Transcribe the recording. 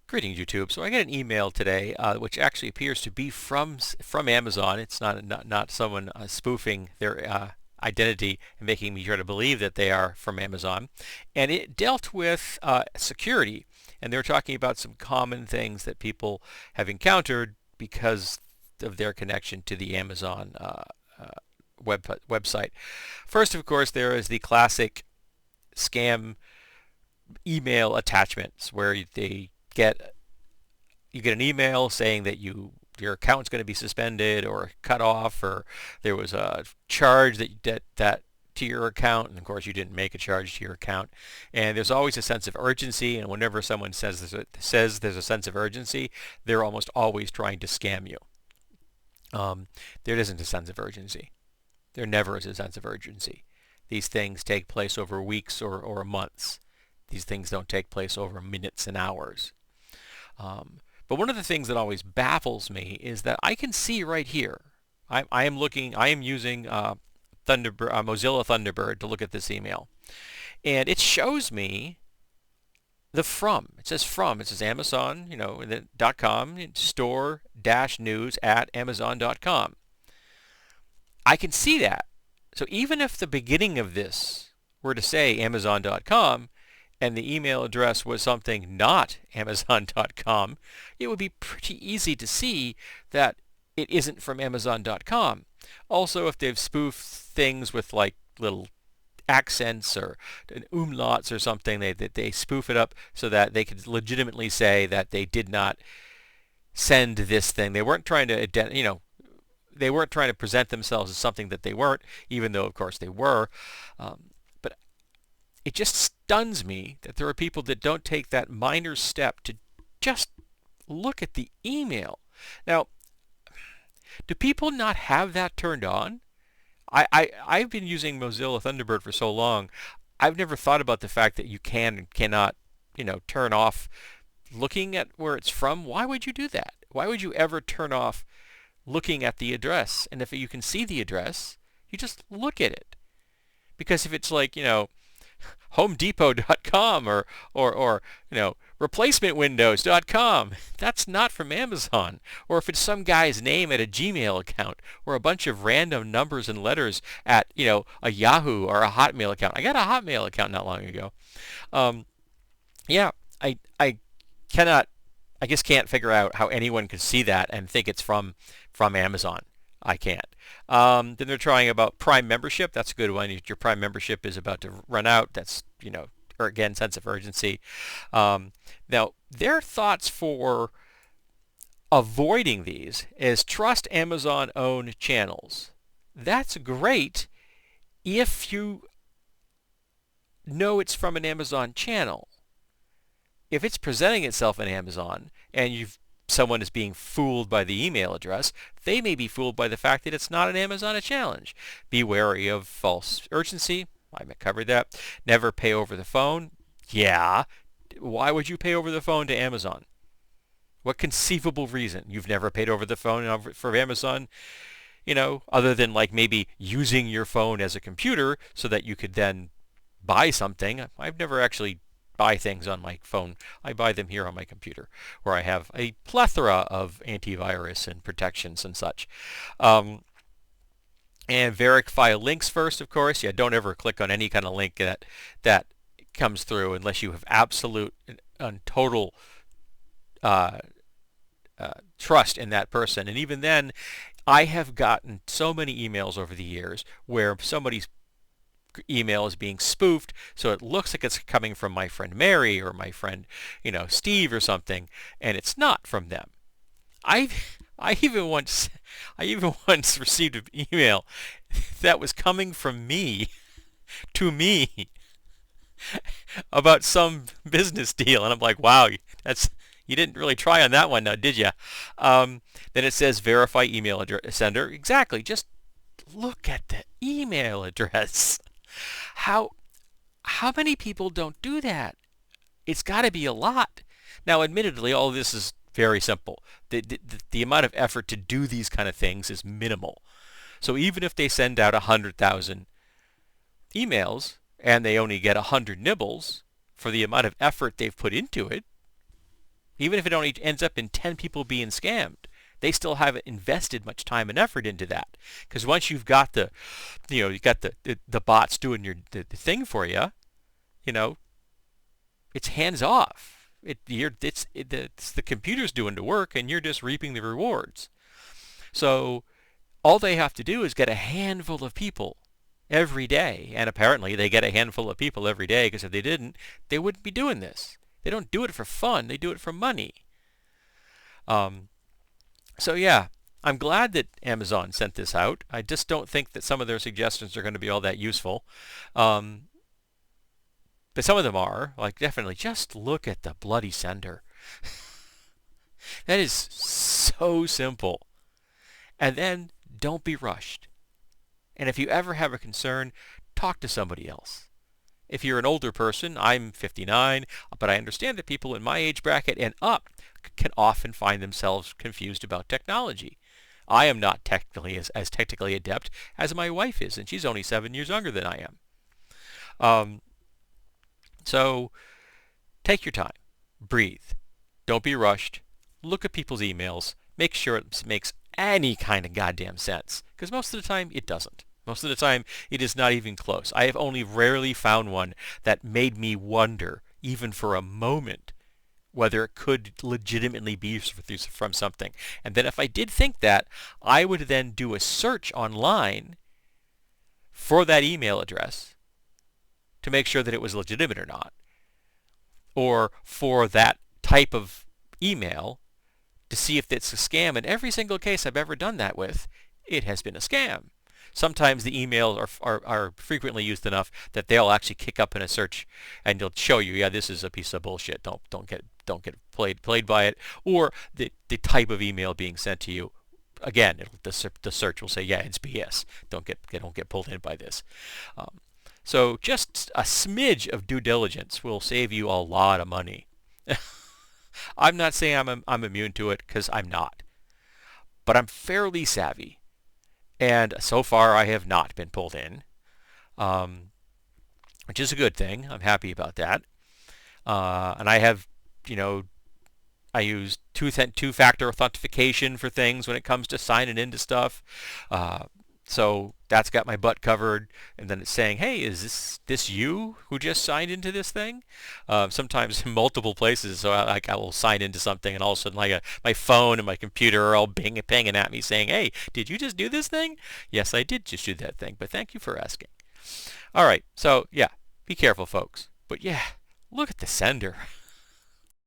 Greetings, YouTube. So I got an email today, which actually appears to be from Amazon. It's not someone spoofing their identity and making me try to believe that they are from Amazon. And it dealt with security, and they were talking about some common things that people have encountered because of their connection to the Amazon website. First, of course, there is the classic scam email attachments where get you get an email saying that your account's going to be suspended or cut off, or there was a charge that to your account, and of course you didn't make a charge to your account. And there's always a sense of urgency, and whenever someone says there's a sense of urgency, they're almost always trying to scam you. There isn't a sense of urgency. There never is a sense of urgency. These things take place over weeks or months. These things don't take place over minutes and hours. But one of the things that always baffles me is that I can see right here. I am using Mozilla Thunderbird to look at this email, and it shows me the from. It says from. It says Amazon, .com, store-news@amazon.com. I can see that. So even if the beginning of this were to say Amazon.com, and the email address was something not Amazon.com, it would be pretty easy to see that it isn't from Amazon.com. Also, if they've spoofed things with like little accents or umlauts or something, they spoof it up so that they could legitimately say that they did not send this thing. They weren't trying to they weren't trying to present themselves as something that they weren't, even though of course they were. But it just stuns me that there are people that don't take that minor step to just look at the email. Now, do people not have that turned on? I've been using Mozilla Thunderbird for so long, I've never thought about the fact that you can and cannot, turn off looking at where it's from. Why would you do that? Why would you ever turn off looking at the address? And if you can see the address, you just look at it. Because if it's like, HomeDepot.com or replacementwindows.com, that's not from Amazon. Or if it's some guy's name at a Gmail account or a bunch of random numbers and letters at a Yahoo or a Hotmail account. I got a Hotmail account not long ago. Yeah, I cannot. I just can't figure out how anyone could see that and think it's from Amazon. I can't. Then they're trying about Prime membership. That's a good one. If your Prime membership is about to run out, that's, or again, sense of urgency. Now, their thoughts for avoiding these is trust Amazon-owned channels. That's great if you know it's from an Amazon channel. If it's presenting itself in Amazon and someone is being fooled by the email address, they may be fooled by the fact that it's not an Amazon challenge. Be wary of false urgency. I covered that. Never pay over the phone. Yeah. Why would you pay over the phone to Amazon? What conceivable reason? You've never paid over the phone for Amazon, other than like maybe using your phone as a computer so that you could then buy something. I've never actually buy things on my phone. I buy them here on my computer, where I have a plethora of antivirus and protections and such. And verify links first, of course. Yeah, don't ever click on any kind of link that comes through unless you have absolute and total trust in that person. And even then, I have gotten so many emails over the years where somebody's email is being spoofed, so it looks like it's coming from my friend Mary or my friend, Steve or something, and it's not from them. I even once received an email that was coming from me to me about some business deal, and I'm like, wow, you didn't really try on that one now, did you? Then it says verify email sender. Exactly. Just look at the email address. How many people don't do that? It's got to be a lot. Now, admittedly, all of this is very simple. The amount of effort to do these kind of things is minimal. So even if they send out 100,000 emails and they only get 100 nibbles for the amount of effort they've put into it, Even if it only ends up in 10 people being scammed, they still haven't invested much time and effort into that. Because once you've got you got the bots doing the thing for you, you know, it's hands off. It's the computer's doing the work, and you're just reaping the rewards. So all they have to do is get a handful of people every day, and apparently they get a handful of people every day, because if they didn't, they wouldn't be doing this. They don't do it for fun. They do it for money. So yeah, I'm glad that Amazon sent this out. I just don't think that some of their suggestions are going to be all that useful. Um, but some of them are. Like, definitely, just look at the bloody sender. That is so simple. And then don't be rushed. And if you ever have a concern, talk to somebody else. If you're an older person, I'm 59, but I understand that people in my age bracket and up can often find themselves confused about technology. I am not technically as technically adept as my wife is, and she's only 7 years younger than I am. Um, so take your time, breathe, don't be rushed, look at people's emails, make sure it makes any kind of goddamn sense, because most of the time it doesn't. Most of the time, it is not even close. I have only rarely found one that made me wonder, even for a moment, whether it could legitimately be from something. And then if I did think that, I would then do a search online for that email address to make sure that it was legitimate or not. Or for that type of email to see if it's a scam. In every single case I've ever done that with, it has been a scam. Sometimes the emails are frequently used enough that they'll actually kick up in a search and they'll show you, yeah, this is a piece of bullshit. Don't get played by it. Or the type of email being sent to you, again, the search will say, yeah, it's BS. Don't get pulled in by this. So just a smidge of due diligence will save you a lot of money. I'm not saying I'm immune to it, because I'm not, but I'm fairly savvy. And so far, I have not been pulled in, which is a good thing. I'm happy about that. And I have, I use two-factor authentication for things when it comes to signing into stuff. So that's got my butt covered. And then it's saying, hey, is this you who just signed into this thing? Sometimes in multiple places. So I will sign into something, and all of a sudden, my phone and my computer are all pinging at me saying, hey, did you just do this thing? Yes, I did just do that thing, but thank you for asking. All right, so yeah, be careful, folks. But yeah, look at the sender.